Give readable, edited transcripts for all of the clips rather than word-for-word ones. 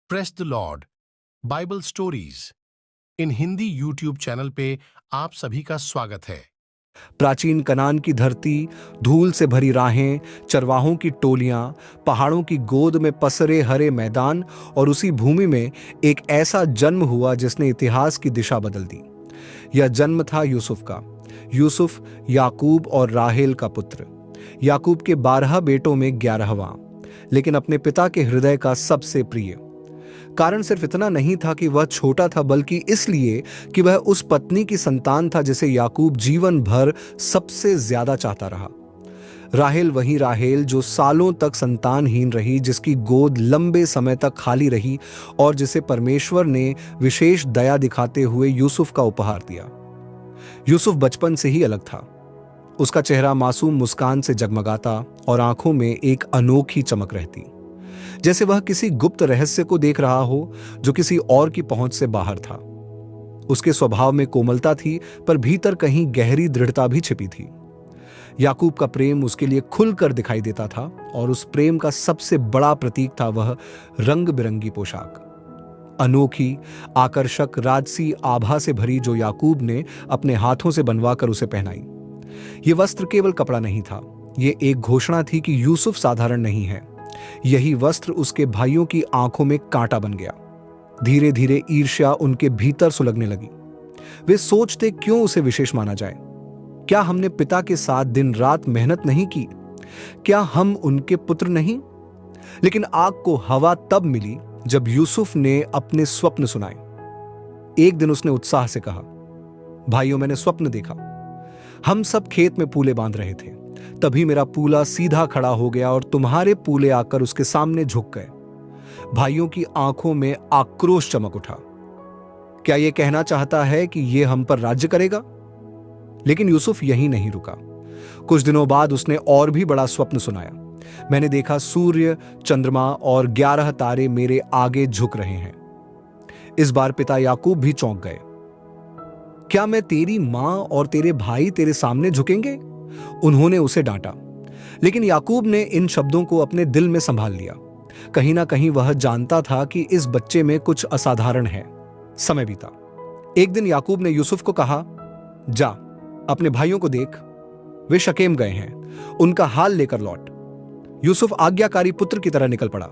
Press the Lord Bible stories in Hindi YouTube channel पे आप सभी का स्वागत है। प्राचीन कनान की धरती, धूल से भरी राहें, चरवाहों की टोलियां, पहाड़ों की गोद में पसरे हरे मैदान और उसी भूमि में एक ऐसा जन्म हुआ जिसने इतिहास की दिशा बदल दी। यह जन्म था यूसुफ का। यूसुफ याकूब और राहेल का पुत्र, याकूब के 12 बेटों में 11वां, लेकिन अपने पिता के हृदय का सबसे प्रिय। कारण सिर्फ इतना नहीं था कि वह छोटा था, बल्कि इसलिए कि वह उस पत्नी की संतान था जिसे याकूब जीवन भर सबसे ज्यादा चाहता रहा। राहेल वही राहेल जो सालों तक संतानहीन रही, जिसकी गोद लंबे समय तक खाली रही और जिसे परमेश्वर ने विशेष दया दिखाते हुए यूसुफ का उपहार दिया। यूसुफ बचपन से ही अलग था। उसका चेहरा मासूम मुस्कान से जगमगाता और आंखों में एक अनोखी चमक रहती, जैसे वह किसी गुप्त रहस्य को देख रहा हो जो किसी और की पहुंच से बाहर था। उसके स्वभाव में कोमलता थी, पर भीतर कहीं गहरी दृढ़ता भी छिपी थी। याकूब का प्रेम उसके लिए खुलकर दिखाई देता था और उस प्रेम का सबसे बड़ा प्रतीक था वह रंग बिरंगी पोशाक, अनोखी, आकर्षक, राजसी आभा से भरी, जो याकूब ने अपने हाथों से बनवाकर उसे पहनाई। यह वस्त्र केवल कपड़ा नहीं था, यह एक घोषणा थी कि यूसुफ साधारण नहीं है। यही वस्त्र उसके भाइयों की आंखों में कांटा बन गया। धीरे धीरे ईर्ष्या उनके भीतर सुलगने लगी। वे सोचते, क्यों उसे विशेष माना जाए? क्या हमने पिता के साथ दिन रात मेहनत नहीं की? क्या हम उनके पुत्र नहीं? लेकिन आग को हवा तब मिली जब यूसुफ ने अपने स्वप्न सुनाए। एक दिन उसने उत्साह से कहा, भाइयों, मैंने स्वप्न देखा। हम सब खेत में पूले बांध रहे थे। तभी मेरा पूला सीधा खड़ा हो गया और तुम्हारे पूले आकर उसके सामने झुक गए। भाइयों की आंखों में आक्रोश चमक उठा। क्या यह कहना चाहता है कि यह हम पर राज्य करेगा? लेकिन यूसुफ यहीं नहीं रुका। कुछ दिनों बाद उसने और भी बड़ा स्वप्न सुनाया। मैंने देखा सूर्य, चंद्रमा और 11 तारे मेरे आगे झुक रहे हैं। इस बार पिता याकूब भी चौंक गए। क्या मैं तेरी मां और तेरे भाई तेरे सामने झुकेंगे? उन्होंने उसे डांटा। लेकिन याकूब ने इन शब्दों को अपने दिल में संभाल लिया। कहीं ना कहीं वह जानता था कि इस बच्चे में कुछ असाधारण है। समय बीता। एक दिन याकूब ने यूसुफ को कहा, जा अपने भाइयों को देख, वे शकेम गए हैं, उनका हाल लेकर लौट। यूसुफ आज्ञाकारी पुत्र की तरह निकल पड़ा,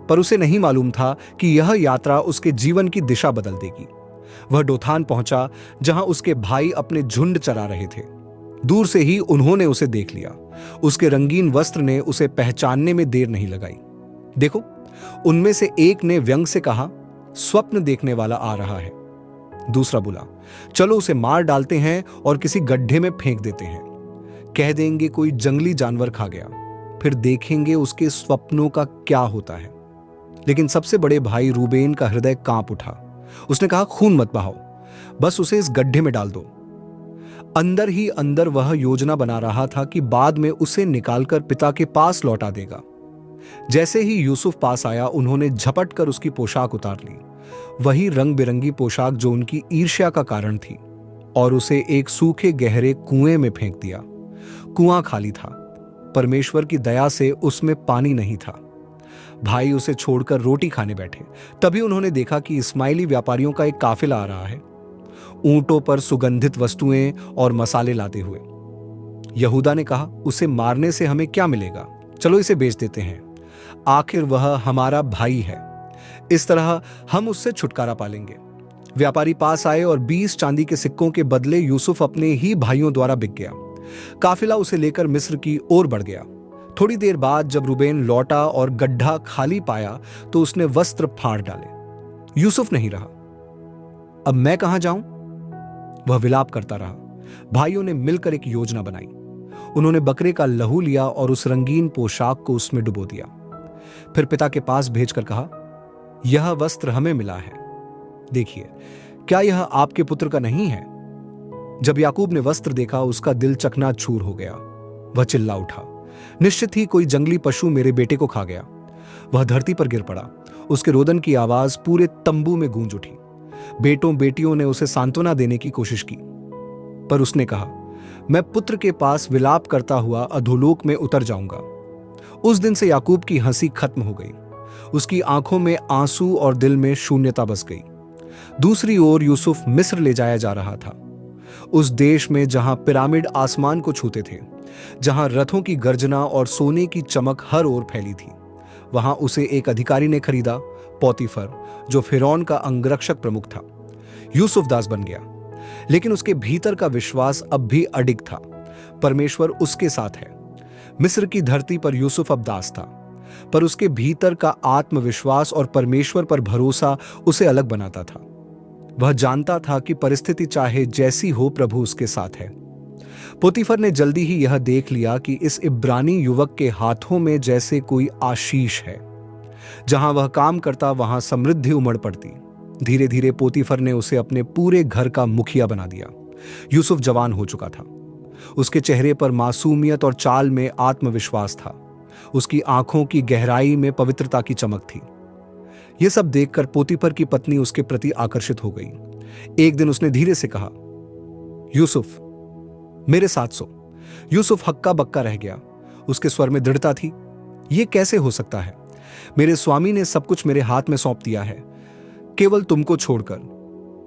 पर उसे नहीं मालूम था कि यह यात्रा उसके जीवन की दिशा बदल देगी। वह डोथान पहुंचा, जहां उसके भाई अपने झुंड चरा रहे थे। दूर से ही उन्होंने उसे देख लिया। उसके रंगीन वस्त्र ने उसे पहचानने में देर नहीं लगाई। देखो, उनमें से एक ने व्यंग से कहा, स्वप्न देखने वाला आ रहा है। दूसरा बोला, चलो उसे मार डालते हैं और किसी गड्ढे में फेंक देते हैं। कह देंगे कोई जंगली जानवर खा गया, फिर देखेंगे उसके स्वप्नों का क्या होता है। लेकिन सबसे बड़े भाई रूबेन का हृदय कांप उठा। उसने कहा, खून मत बहाओ, बस उसे इस गड्ढे में डाल दो। अंदर ही अंदर वह योजना बना रहा था कि बाद में उसे निकालकर पिता के पास लौटा देगा। जैसे ही यूसुफ पास आया, उन्होंने झपट कर उसकी पोशाक उतार ली, वही रंग बिरंगी पोशाक जो उनकी ईर्ष्या का कारण थी, और उसे एक सूखे गहरे कुएं में फेंक दिया। कुआं खाली था। परमेश्वर की दया से उसमें पानी नहीं था। भाई उसे छोड़कर रोटी खाने बैठे। तभी उन्होंने देखा कि इस्माइली व्यापारियों का एक काफिला आ रहा है, ऊंटों पर सुगंधित वस्तुएं और मसाले लाते हुए। यहूदा ने कहा, उसे मारने से हमें क्या मिलेगा? चलो इसे बेच देते हैं, आखिर वह हमारा भाई है। इस तरह हम उससे छुटकारा पालेंगे। व्यापारी पास आए और 20 चांदी के सिक्कों के बदले यूसुफ अपने ही भाइयों द्वारा बिक गया। काफिला उसे लेकर मिस्र की ओर बढ़ गया। थोड़ी देर बाद जब रूबेन लौटा और गड्ढा खाली पाया, तो उसने वस्त्र फाड़ डाले। यूसुफ नहीं रहा। अब मैं कहां जाऊं? वह विलाप करता रहा। भाइयों ने मिलकर एक योजना बनाई। उन्होंने बकरे का लहू लिया और उस रंगीन पोशाक को उसमें डुबो दिया। फिर पिता के पास भेजकर कहा, यह वस्त्र हमें मिला है, देखिए, क्या यह आपके पुत्र का नहीं है? जब याकूब ने वस्त्र देखा, उसका दिल चकनाचूर हो गया। वह चिल्ला उठा, निश्चित ही कोई जंगली पशु मेरे बेटे को खा गया। वह धरती पर गिर पड़ा। उसके रोदन की आवाज पूरे तंबू में गूंज उठी। बेटों बेटियों ने उसे सांत्वना देने की कोशिश की, पर उसने कहा, मैं पुत्र के पास विलाप करता हुआ अधोलोक में उतर जाऊंगा। उस दिन से याकूब की हंसी खत्म हो गई। उसकी आंखों में आंसू और दिल में शून्यता बस गई। दूसरी ओर यूसुफ मिस्र ले जाया जा रहा था, उस देश में जहां पिरामिड आसमान को छूते थे, जहां रथों की गर्जना और सोने की चमक हर ओर फैली थी। वहां उसे एक अधिकारी ने खरीदा, पोतीफर, जो फिरौन का अंगरक्षक प्रमुख था। यूसुफ दास बन गया, लेकिन उसके भीतर का विश्वास अब भी अडिग था। परमेश्वर उसके साथ है। मिस्र की धरती पर यूसुफ अब दास था, पर उसके भीतर का आत्मविश्वास और परमेश्वर पर भरोसा उसे अलग बनाता था। वह जानता था कि परिस्थिति चाहे जैसी हो, प्रभु उसके साथ है। पोतीफर ने जल्दी ही यह देख लिया कि इस इब्रानी युवक के हाथों में जैसे कोई आशीष है। जहां वह काम करता वहां समृद्धि उमड़ पड़ती। धीरे धीरे पोतीफर ने उसे अपने पूरे घर का मुखिया बना दिया। यूसुफ जवान हो चुका था। उसके चेहरे पर मासूमियत और चाल में आत्मविश्वास था। उसकी आंखों की गहराई में पवित्रता की चमक थी। यह सब देखकर पोतीफर की पत्नी उसके प्रति आकर्षित हो गई। एक दिन उसने धीरे से कहा, यूसुफ, मेरे साथ सो। यूसुफ हक्का बक्का रह गया। उसके स्वर में दृढ़ता थी। यह कैसे हो सकता है? मेरे स्वामी ने सब कुछ मेरे हाथ में सौंप दिया है, केवल तुमको छोड़कर।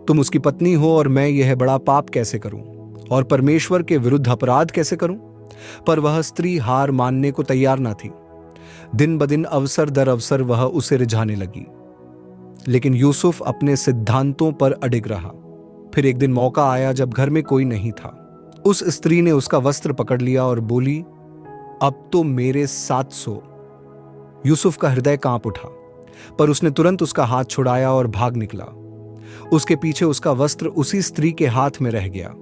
तुम उसकी पत्नी हो और मैं यह बड़ा पाप कैसे करूं और परमेश्वर के विरुद्ध अपराध कैसे करूं? पर वह स्त्री हार मानने को तैयार ना थी। दिन ब दिन, अवसर दर अवसर वह उसे रिझाने लगी, लेकिन यूसुफ अपने सिद्धांतों पर अडिग रहा। फिर एक दिन मौका आया जब घर में कोई नहीं था। उस स्त्री ने उसका वस्त्र पकड़ लिया और बोली, अब तो मेरे साथ सो। यूसुफ का हृदय कांप उठा, पर उसने तुरंत उसका हाथ छुड़ाया और भाग निकला। उसके पीछे उसका वस्त्र उसी स्त्री के हाथ में रह गया।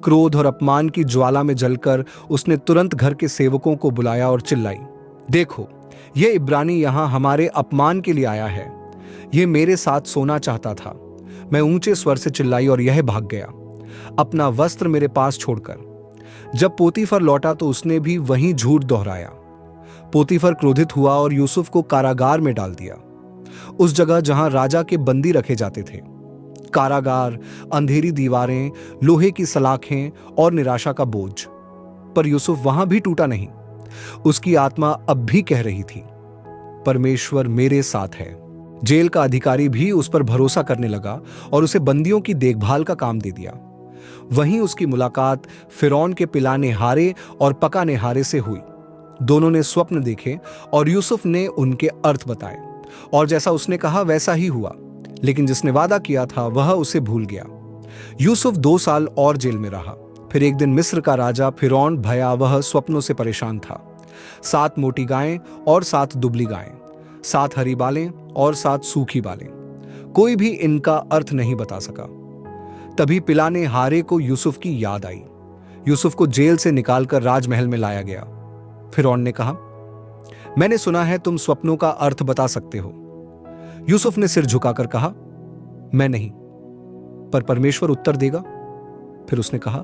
क्रोध और अपमान की ज्वाला में जलकर उसने तुरंत घर के सेवकों को बुलाया और चिल्लाई, देखो, यह इब्रानी यहां हमारे अपमान के लिए आया है। यह मेरे साथ सोना चाहता था। मैं ऊंचे स्वर से चिल्लाई और यह भाग गया, अपना वस्त्र मेरे पास छोड़कर। जब पोतीफर लौटा तो उसने भी वही झूठ दोहराया। पोतीफर क्रोधित हुआ और यूसुफ को कारागार में डाल दिया, उस जगह जहां राजा के बंदी रखे जाते थे। कारागार, अंधेरी दीवारें, लोहे की सलाखें और निराशा का बोझ। पर यूसुफ वहां भी टूटा नहीं। उसकी आत्मा अब भी कह रही थी, परमेश्वर मेरे साथ है। जेल का अधिकारी भी उस पर भरोसा करने लगा और उसे बंदियों की देखभाल का काम दे दिया। वहीं उसकी मुलाकात फिरौन के पिलाने हारे और पकाने हारे से हुई। दोनों ने स्वप्न देखे और यूसुफ ने उनके अर्थ बताए, और जैसा उसने कहा वैसा ही हुआ। लेकिन जिसने वादा किया था वह उसे भूल गया। यूसुफ 2 साल और जेल में रहा। फिर एक दिन मिस्र का राजा फिरौन भयावह स्वप्नों से परेशान था। 7 मोटी गायें और 7 दुबली गायें, 7 हरी बालें और 7 सूखी बालें। कोई भी इनका अर्थ नहीं बता सका। तभी पिलाने हारे को यूसुफ की याद आई। यूसुफ को जेल से निकालकर राजमहल में लाया गया। फिरौन ने कहा, मैंने सुना है तुम स्वप्नों का अर्थ बता सकते हो। यूसुफ ने सिर झुकाकर कहा, मैं नहीं, पर परमेश्वर उत्तर देगा। फिर उसने कहा,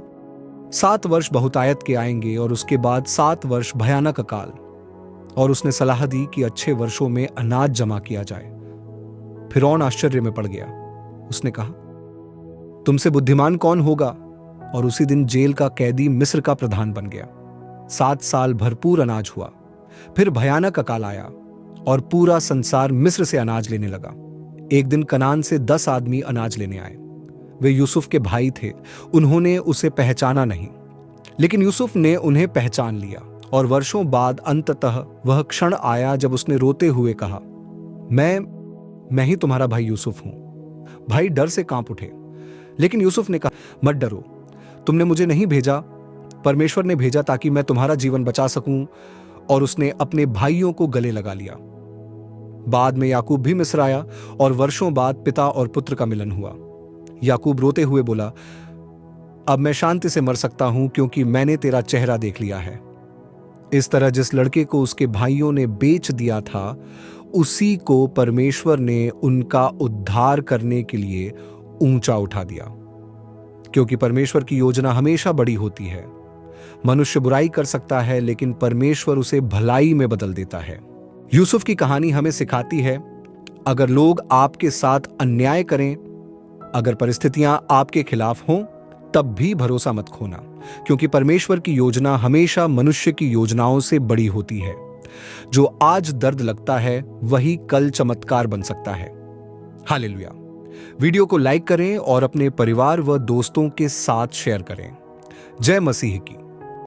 7 वर्ष बहुतायत के आएंगे और उसके बाद 7 वर्ष भयानक अकाल। और उसने सलाह दी कि अच्छे वर्षों में अनाज जमा किया जाए। फिरौन आश्चर्य में पड़ गया। उसने कहा, तुमसे बुद्धिमान कौन होगा? और उसी दिन जेल का कैदी मिस्र का प्रधान बन गया। 7 साल भरपूर अनाज हुआ। फिर भयानक अकाल आया और पूरा संसार मिस्र से अनाज लेने लगा। एक दिन कनान से 10 आदमी अनाज लेने आए। वे यूसुफ के भाई थे। उन्होंने उसे पहचाना नहीं, लेकिन यूसुफ ने उन्हें पहचान लिया। और वर्षों बाद अंततः वह क्षण आया जब उसने रोते हुए कहा, मैं ही तुम्हारा भाई यूसुफ हूं। भाई डर से कांप उठे, लेकिन यूसुफ ने कहा, मत डरो, तुमने मुझे नहीं भेजा, परमेश्वर ने भेजा ताकि मैं तुम्हारा जीवन बचा सकूं। और उसने अपने भाइयों को गले लगा लिया। बाद में याकूब भी मिस्र आया और वर्षों बाद पिता और पुत्र का मिलन हुआ। याकूब रोते हुए बोला, अब मैं शांति से मर सकता हूं क्योंकि मैंने तेरा चेहरा देख लिया है। इस तरह जिस लड़के को उसके भाइयों ने बेच दिया था, उसी को परमेश्वर ने उनका उद्धार करने के लिए ऊंचा उठा दिया। क्योंकि परमेश्वर की योजना हमेशा बड़ी होती है। मनुष्य बुराई कर सकता है, लेकिन परमेश्वर उसे भलाई में बदल देता है। यूसुफ की कहानी हमें सिखाती है, अगर लोग आपके साथ अन्याय करें, अगर परिस्थितियां आपके खिलाफ हों, तब भी भरोसा मत खोना, क्योंकि परमेश्वर की योजना हमेशा मनुष्य की योजनाओं से बड़ी होती है। जो आज दर्द लगता है वही कल चमत्कार बन सकता है। हालेलुया। वीडियो को लाइक करें और अपने परिवार व दोस्तों के साथ शेयर करें। जय मसीह की।